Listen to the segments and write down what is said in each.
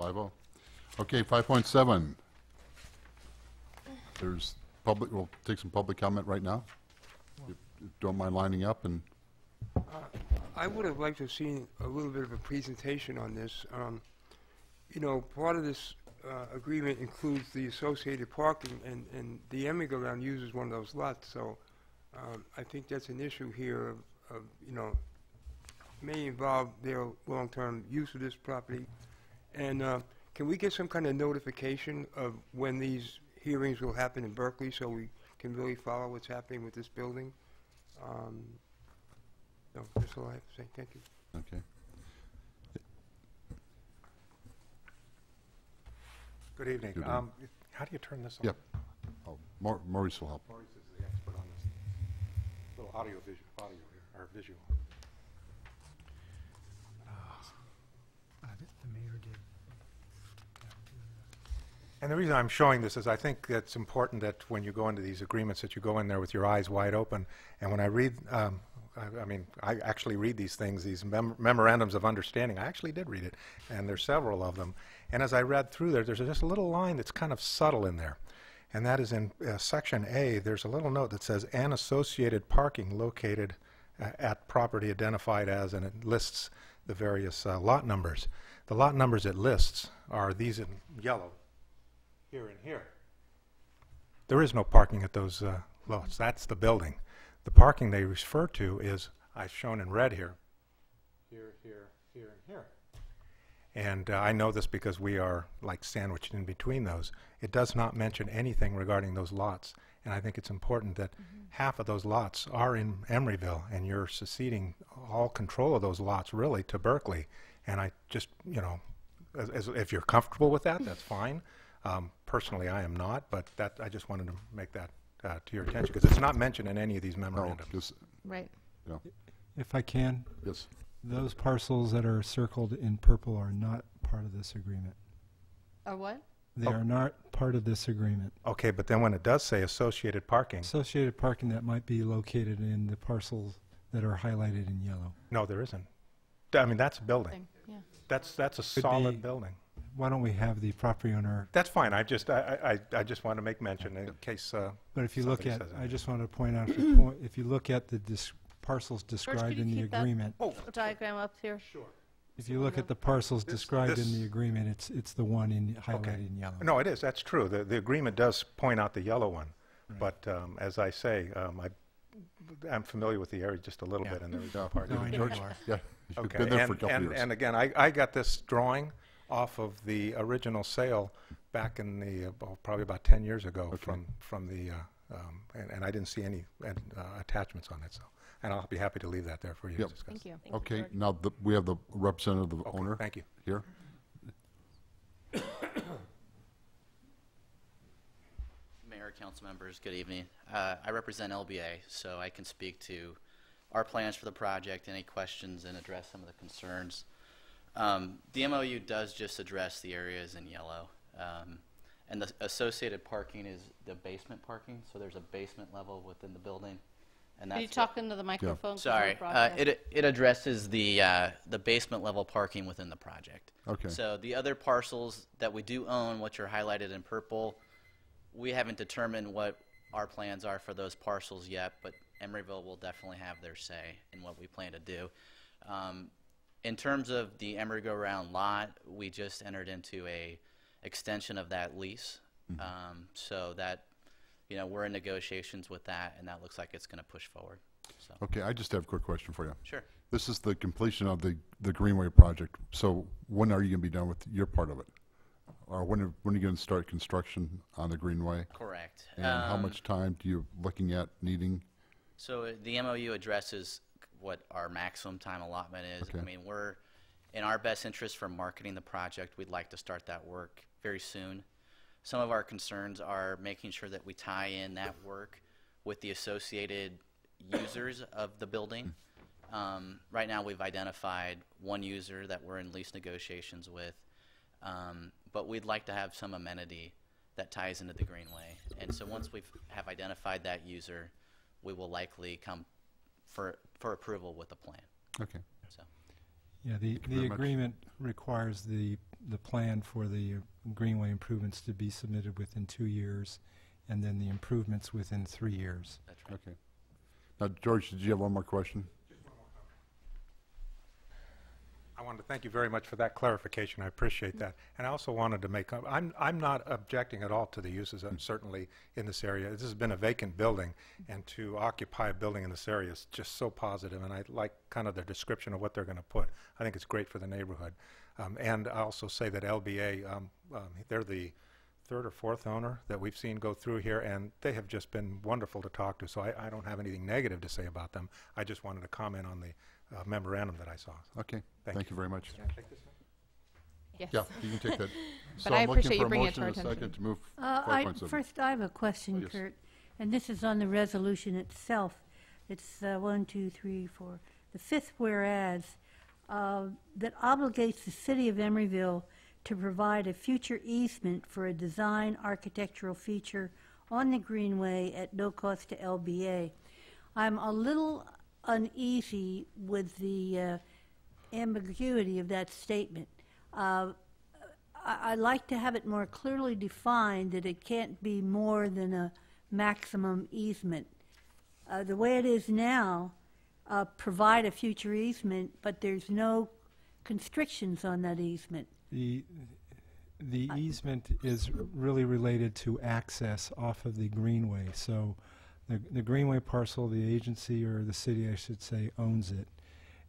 5-0. Okay, 5.7. There's public, we'll take some public comment right now. If you don't mind lining up and. I would have liked to have seen a little bit of a presentation on this. You know, part of this agreement includes the associated parking, and the Emeryville uses one of those lots, so I think that's an issue here of, you know, may involve their long-term use of this property. And can we get some kind of notification of when these hearings will happen in Berkeley so we can really follow what's happening with this building? No, that's all I have to say. Thank you. Okay. Good evening. Good evening. How do you turn this on? Yep. Oh, Maurice will help. Maurice is the expert on this little audio here, or visual. The mayor did. And the reason I'm showing this is I think it's important that when you go into these agreements that you go in there with your eyes wide open. And when I read, I mean, I actually read these things, these memorandums of understanding. I actually did read it, and there's several of them. And as I read through there, there's just a little line that's kind of subtle in there. And that is in Section A, there's a little note that says, "and associated parking located at property identified as," and it lists the various lot numbers. The lot numbers it lists are these in yellow, here and here. There is no parking at those lots. That's the building. The parking they refer to is, I've shown in red here, here, here, here, and here. And I know this because we are like sandwiched in between those. It does not mention anything regarding those lots. And I think it's important that half of those lots are in Emeryville, and you're seceding all control of those lots really to Berkeley. And I just, you know, if you're comfortable with that, that's fine. Personally, I am not, but that I just wanted to make that to your attention because it's not mentioned in any of these memorandums. Right. Yeah. If I can, Yes. those parcels that are circled in purple are not part of this agreement. Or what? They are not part of this agreement. Okay, but then when it does say associated parking, Associated parking that might be located in the parcels that are highlighted in yellow. no, there isn't. I mean, that's a building. Yeah. That's a Could solid be- building. Why don't we have the property owner? That's fine. I just want to make mention in case. But if you look Somebody at, says I that. just want to point out, if you look at the parcels described could you in the keep that- agreement, Diagram up here. Sure. if you look at the parcels described in this- the agreement, it's the one highlighted in yellow. No, it is. That's true. The agreement does point out the yellow one, Right. but as I say, I'm familiar with the area just a little Yeah. bit, and there's Yeah. part. No, I know you are. Yeah. You've Okay, been there for a couple and, years. and again, I got this drawing off of the original sale back in the probably about 10 years ago from the and I didn't see any attachments on it, so and I'll be happy to leave that there for you Yep. to discuss. Thank you. Okay, now we have the representative of the Okay, owner thank you. here. Mayor, council members, good evening. I represent LBA, so I can speak to our plans for the project, any questions, and address some of the concerns. The MOU does just address the areas in yellow, and the associated parking is the basement parking, so there's a basement level within the building. And Are you that's talking to the microphone? 'Cause sorry, we're broadcasting. it addresses the basement level parking within the project. Okay. So the other parcels that we do own, which are highlighted in purple, we haven't determined what our plans are for those parcels yet, but Emeryville will definitely have their say in what we plan to do. In terms of the Emeryville lot, we just entered into a extension of that lease, so that, you know, we're in negotiations with that, and that looks like it's going to push forward. So. Okay, I just have a quick question for you. Sure. This is the completion of the Greenway project. So when are you going to be done with your part of it? Or when are you going to start construction on the Greenway? Correct. And how much time do you looking at needing? So the MOU addresses what our maximum time allotment is. Okay. I mean, we're in our best interest for marketing the project. We'd like to start that work very soon. Some of our concerns are making sure that we tie in that work with the associated users of the building. Right now we've identified one user that we're in lease negotiations with, but we'd like to have some amenity that ties into the Greenway. And so once we have identified that user, we will likely come for approval with a plan. Okay. So. Yeah, the very much. agreement requires the the plan for the Greenway improvements to be submitted within 2 years, and then the improvements within 3 years. That's right. Okay. Now, George, did you have one more question? I wanted to thank you very much for that clarification. I appreciate that. And I also wanted to make, I'm not objecting at all to the uses, certainly in this area. This has been a vacant building, and to occupy a building in this area is just so positive, and I like kind of the description of what they're going to put. I think it's great for the neighborhood. And I also say that LBA, they're the third or fourth owner that we've seen go through here, and they have just been wonderful to talk to, so I don't have anything negative to say about them. I just wanted to comment on the memorandum that I saw. Okay. Thank you very much. Yes. Yeah, you can take that. So I I'm looking appreciate for you a bringing it to motion our and a second attention. to move First, I have a question, Yes. Kurt, and this is on the resolution itself. It's 1, 2, 3, 4. The fifth whereas that obligates the city of Emeryville to provide a future easement for a design architectural feature on the Greenway at no cost to LBA. I'm a little uneasy with the ambiguity of that statement. I'd like to have it more clearly defined that it can't be more than a maximum easement. The way it is now, provide a future easement, but there's no constrictions on that easement. The easement is really related to access off of the Greenway. So the Greenway parcel, the agency, or the city, I should say, owns it.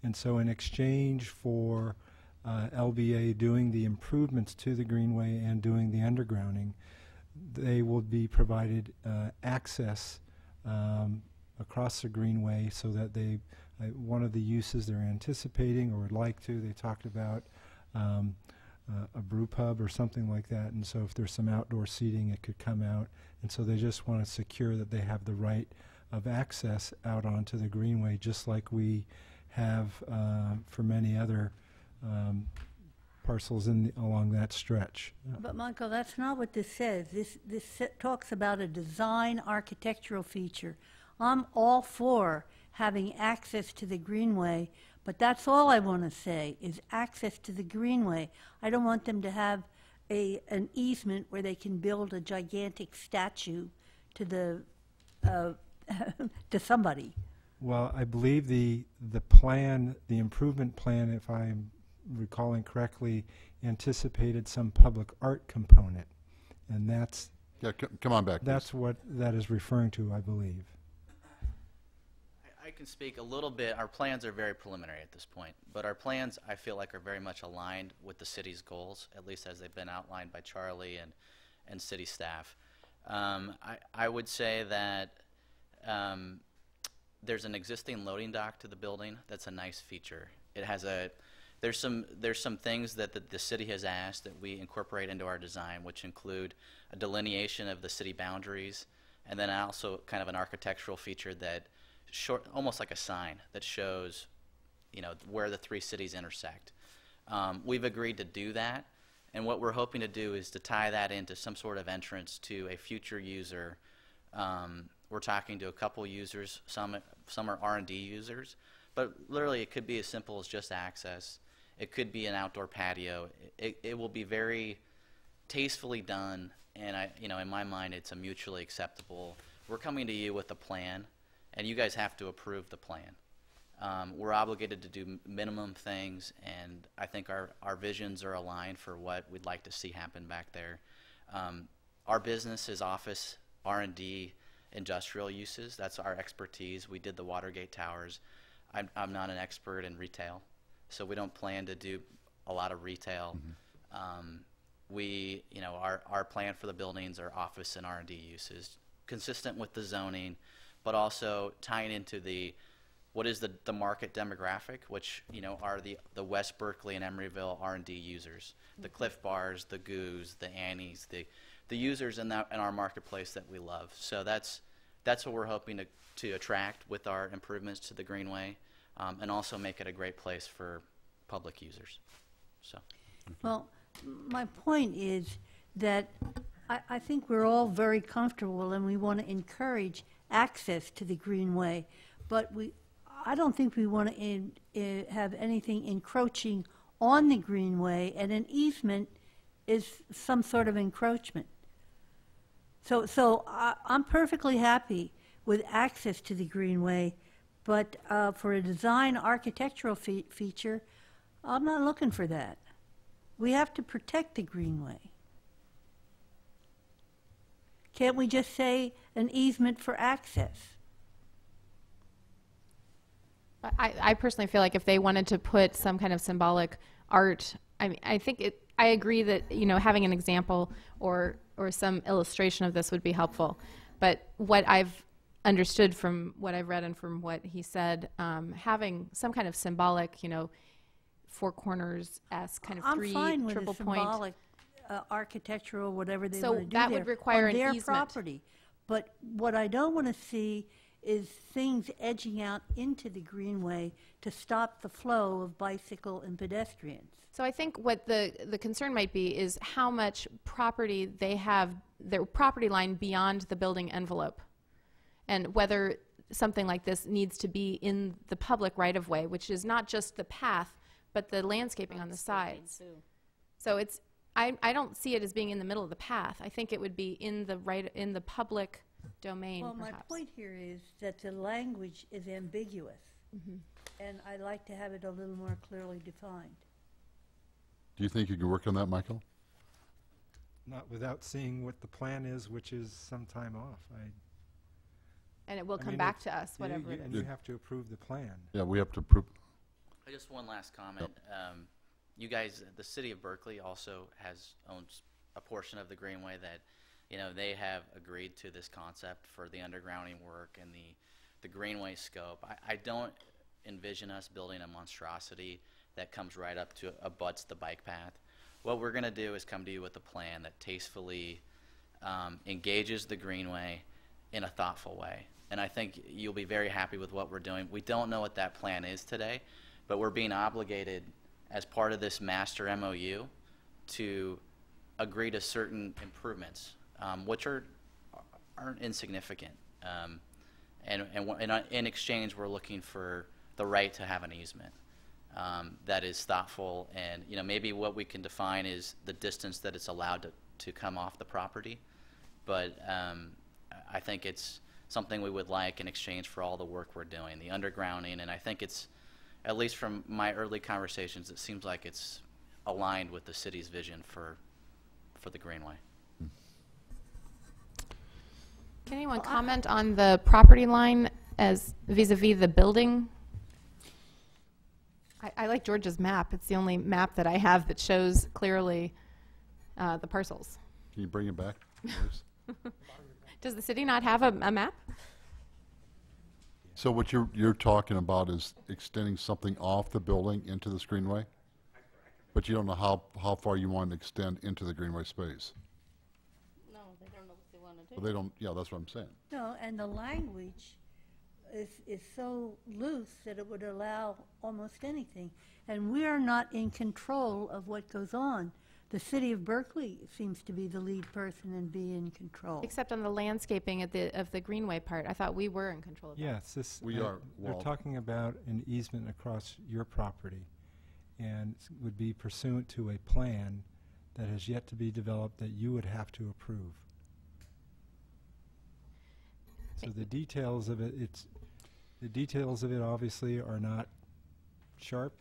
And so in exchange for LBA doing the improvements to the Greenway and doing the undergrounding, they will be provided access across the Greenway so that they, one of the uses they're anticipating or would like to, they talked about a brew pub or something like that, and so if there's some outdoor seating, it could come out, and so they just want to secure that they have the right of access out onto the Greenway, just like we have for many other parcels along that stretch. But Michael, that's not what this says. This talks about a design architectural feature. I'm all for having access to the Greenway, but that's all I want to say is access to the Greenway. I don't want them to have an easement where they can build a gigantic statue to the to somebody. Well, I believe the plan, the improvement plan, if I'm recalling correctly, anticipated some public art component, and that's Yeah, come on back. that's what that is referring to, I believe. I can speak a little bit. Our plans are very preliminary at this point, but our plans, I feel like, are very much aligned with the city's goals, at least as they've been outlined by Charlie and city staff. I would say that there's an existing loading dock to the building. That's a nice feature. It has there's some things that the city has asked that we incorporate into our design, which include a delineation of the city boundaries, and then also kind of an architectural feature that almost like a sign that shows, where the three cities intersect. We've agreed to do that, and what we're hoping to do is to tie that into some sort of entrance to a future user. We're talking to a couple users. Some are R&D users, but literally it could be as simple as just access. It could be an outdoor patio. It will be very tastefully done, and in my mind, it's a mutually acceptable. We're coming to you with a plan, and you guys have to approve the plan. We're obligated to do minimum things, and I think our visions are aligned for what we'd like to see happen back there. Our business is office, R&D, industrial uses. That's our expertise. We did the Watergate Towers. I'm not an expert in retail, so we don't plan to do a lot of retail. Our plan for the buildings are office and R&D uses, consistent with the zoning, but also tying into what is the market demographic, which are the West Berkeley and Emeryville R&D users, the Cliff Bars, the Goos, the Annies, the users in our marketplace that we love. So that's what we're hoping to attract with our improvements to the Greenway, and also make it a great place for public users. So. Well, my point is that I think we're all very comfortable and we want to encourage access to the Greenway, but I don't think we want to have anything encroaching on the Greenway, and an easement is some sort of encroachment. So I'm perfectly happy with access to the Greenway, but for a design architectural feature, I'm not looking for that. We have to protect the Greenway. Can't we just say an easement for access? I personally feel like if they wanted to put some kind of symbolic art, I mean, I agree that, you know, having an example or some illustration of this would be helpful. But what I've understood from what I've read and from what he said, having some kind of symbolic, you know, four corners-esque kind of I'm three fine with triple a point. symbolic architectural, whatever they So want to do that there would require on an their easement. property. But what I don't want to see is things edging out into the Greenway to stop the flow of bicycle and pedestrians. So I think what the concern might be is how much property they have, their property line beyond the building envelope, and whether something like this needs to be in the public right-of-way, which is not just the path, but the landscaping on the sides. So it's, I don't see it as being in the middle of the path. I think it would be in the public domain, Well, my perhaps. point here is that the language is ambiguous, and I'd like to have it a little more clearly defined. Do you think you could work on that, Michael? Not without seeing what the plan is, which is some time off. And it will I come mean, back it's- to us, whatever it And is. you have to approve the plan. Yeah, we have to approve. Just one last comment. You guys, the city of Berkeley also owns a portion of the Greenway that, you know, they have agreed to this concept for the undergrounding work and the Greenway scope. I don't envision us building a monstrosity that comes right up to abuts the bike path. What we're going to do is come to you with a plan that tastefully engages the Greenway in a thoughtful way. And I think you'll be very happy with what we're doing. We don't know what that plan is today, but we're being obligated as part of this master MOU to agree to certain improvements, which aren't insignificant. And in exchange, we're looking for the right to have an easement that is thoughtful, and, you know, maybe what we can define is the distance that it's allowed to come off the property. But I think it's something we would like in exchange for all the work we're doing, the undergrounding, and I think it's, at least from my early conversations, it seems like it's aligned with the city's vision for the Greenway. Can anyone comment on the property line as vis-a-vis the building? I like George's map. It's the only map that I have that shows clearly the parcels. Can you bring it back, please? Does the city not have a map? So what you're talking about is extending something off the building into this Greenway? But you don't know how far you want to extend into the Greenway space? No, they don't know what they want to do. Well, they don't, yeah, that's what I'm saying. No, and the language is so loose that it would allow almost anything. And we are not in control of what goes on. The city of Berkeley seems to be the lead person and be in control. Except on the landscaping of the Greenway part. I thought we were in control of that. Yes, We are, they're well- talking about an easement across your property, and would be pursuant to a plan that has yet to be developed that you would have to approve. So the details of it, the details of it obviously are not sharp.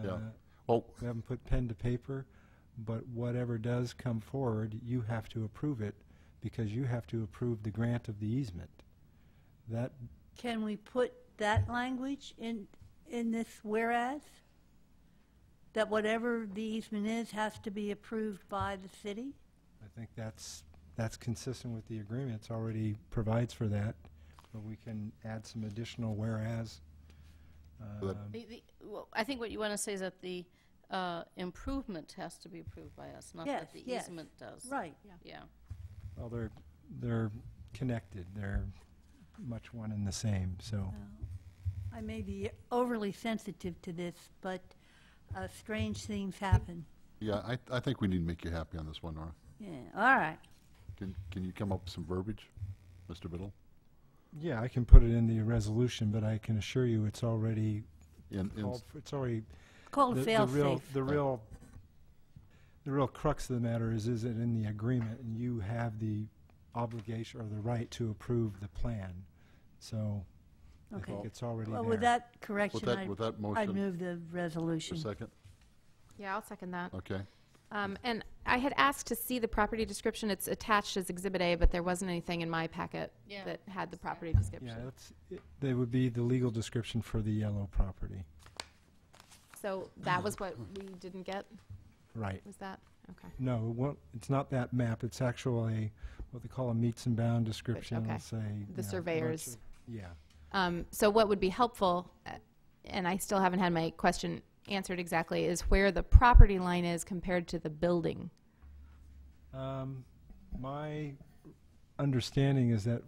Yeah. Well, We haven't put pen to paper, but whatever does come forward, you have to approve it, because you have to approve the grant of the easement. That, Can we put that language in this whereas? That whatever the easement is has to be approved by the city? I think that's consistent with the agreement. It already provides for that, but we can add some additional whereas. That- Well, I think what you want to say is that the improvement has to be approved by us, not that the Yes, easement does. Right. Yeah. Well, they're connected. They're much one and the same, so. I may be overly sensitive to this, but strange things happen. yeah, I think we need to make you happy on this one, Nora. Yeah, all right. Can you come up with some verbiage, Mr. Biddle? Yeah, I can put it in the resolution, but I can assure you it's already In it's already called a fail-safe. The real crux of the matter is it in the agreement, and you have the obligation or the right to approve the plan. So I Okay. think it's already Well, there. with that correction, with that I'd motion, move the for a resolution. second? Yeah, I'll second that. Okay. And I had asked to see the property description. It's attached as Exhibit A, but there wasn't anything in my packet Yeah. that had the property description. Yeah, they would be the legal description for the yellow property. So that was what we didn't get? Right. Was that? Okay. No, it won't, it's not that map. It's actually what they call a meets and bound description. okay. It'll say, The surveyors. Yeah. So what would be helpful, and I still haven't had my question answered exactly, is where the property line is compared to the building. My understanding is that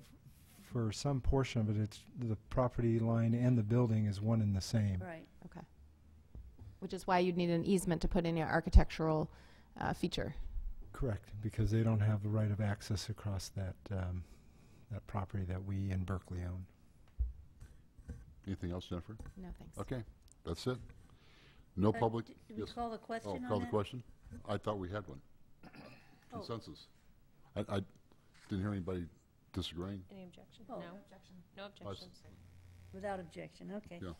for some portion of it, it's the property line and the building is one and the same. Right. Okay. Which is why you'd need an easement to put in your architectural feature. Correct, because they don't have the right of access across that that property that we in Berkeley own. Anything else, Jennifer? No, thanks. Okay, that's it. No public. Did we Yes. call the question Oh, on call the that? question? I thought we had one. Oh. Consensus. I didn't hear anybody disagreeing. Any objection? Oh. No objection. No objections. Without objection, okay. Yeah.